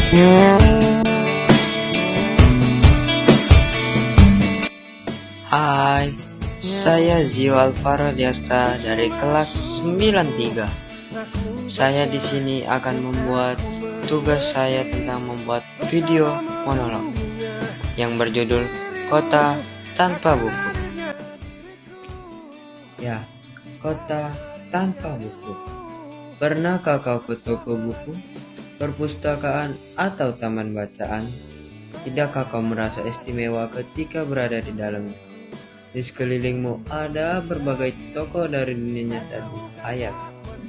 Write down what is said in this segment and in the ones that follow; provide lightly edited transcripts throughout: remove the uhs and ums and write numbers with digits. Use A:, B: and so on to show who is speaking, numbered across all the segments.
A: Hai, saya Zio Alvaro Diasta dari kelas 93. Saya di sini akan membuat tugas saya tentang membuat video monolog yang berjudul Kota Tanpa Buku. Ya, kota tanpa buku. Pernahkah kau ke toko buku, perpustakaan, atau taman bacaan? Tidakkah kau merasa istimewa ketika berada di dalamnya? Di sekelilingmu ada berbagai toko dari dunia nyata dan hayal,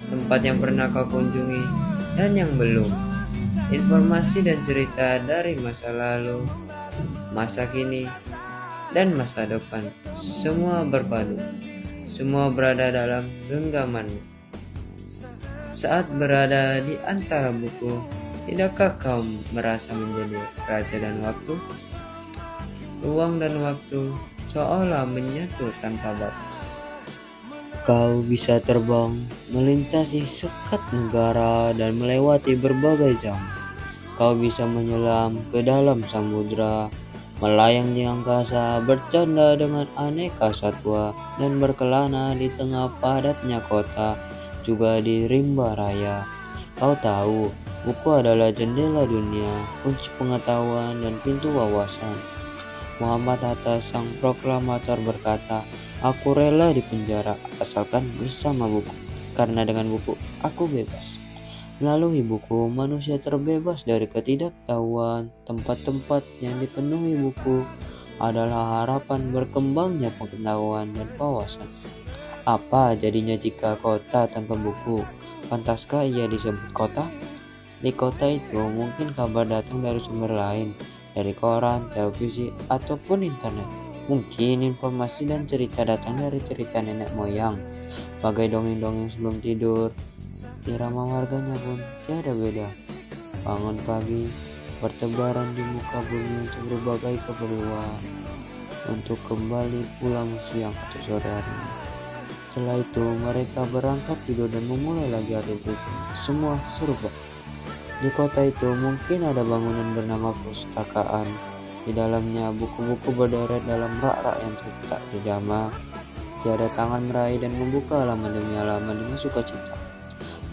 A: tempat yang pernah kau kunjungi dan yang belum. Informasi dan cerita dari masa lalu, masa kini, dan masa depan, semua berpadu. Semua berada dalam genggamanmu. Saat berada di antara buku, tidakkah kau merasa menjadi raja dan waktu? Ruang dan waktu seolah menyatu tanpa batas. Kau bisa terbang, melintasi sekat negara dan melewati berbagai jam. Kau bisa menyelam ke dalam samudra, melayang di angkasa, bercanda dengan aneka satwa, dan berkelana di tengah padatnya kota, juga di rimba raya. Kau tahu, buku adalah jendela dunia, kunci pengetahuan, dan pintu wawasan. Muhammad Hatta, sang proklamator, berkata, "Aku rela di penjara asalkan bersama buku, karena dengan buku aku bebas." Melalui buku, manusia terbebas dari ketidaktahuan. Tempat-tempat yang dipenuhi buku adalah harapan berkembangnya pengetahuan dan wawasan. Apa jadinya jika kota tanpa buku? Pantaskah ia disebut kota? Di kota itu mungkin kabar datang dari sumber lain, dari koran, televisi, ataupun internet. Mungkin informasi dan cerita datang dari cerita nenek moyang, bagai dongeng-dongeng sebelum tidur. Irama warganya pun tiada beda. Bangun pagi, bertebaran di muka bumi untuk berbagai keperluan, untuk kembali pulang siang atau sore harinya. Setelah itu mereka berangkat tidur dan memulai lagi hari berikutnya. Semua serupa. Di kota itu mungkin ada bangunan bernama perpustakaan. Di dalamnya buku-buku berderet dalam rak-rak yang tak dijamah. Tiada tangan meraih dan membuka halaman demi halaman dengan sukacita.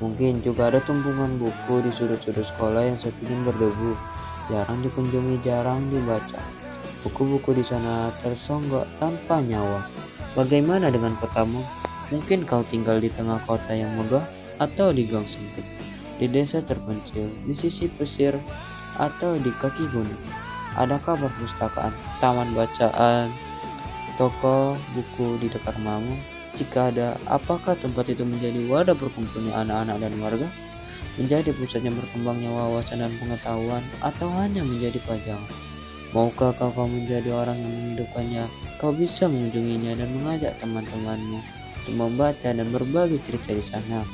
A: Mungkin juga ada tumpukan buku di sudut-sudut sekolah yang sepinya berdebu, jarang dikunjungi, jarang dibaca. Buku-buku di sana tersonggok tanpa nyawa. Bagaimana dengan kotamu? Mungkin kau tinggal di tengah kota yang megah, atau di gang sempit, di desa terpencil, di sisi pesisir, atau di kaki gunung. Adakah perpustakaan, taman bacaan, toko buku di dekat rumahmu? Jika ada, apakah tempat itu menjadi wadah berkumpulnya anak-anak dan warga? Menjadi pusatnya berkembangnya wawasan dan pengetahuan, atau hanya menjadi pajangan? Maukah kau menjadi orang yang menghidupkannya? Kau bisa mengunjunginya dan mengajak teman-temanmu untuk membaca dan berbagi cerita di sana.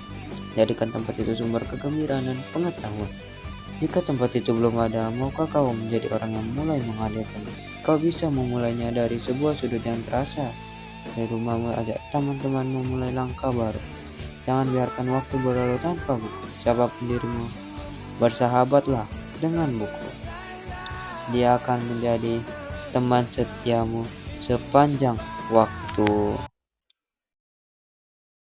A: Jadikan tempat itu sumber kegembiraan dan pengetahuan. Jika tempat itu belum ada, maukah kau menjadi orang yang mulai menghadirkannya? Kau bisa memulainya dari sebuah sudut yang terasa. Dari rumahmu, ajak teman-temanmu mulai langkah baru. Jangan biarkan waktu berlalu tanpa buku. Siapapun dirimu, bersahabatlah dengan buku. Dia akan menjadi teman setiamu sepanjang waktu.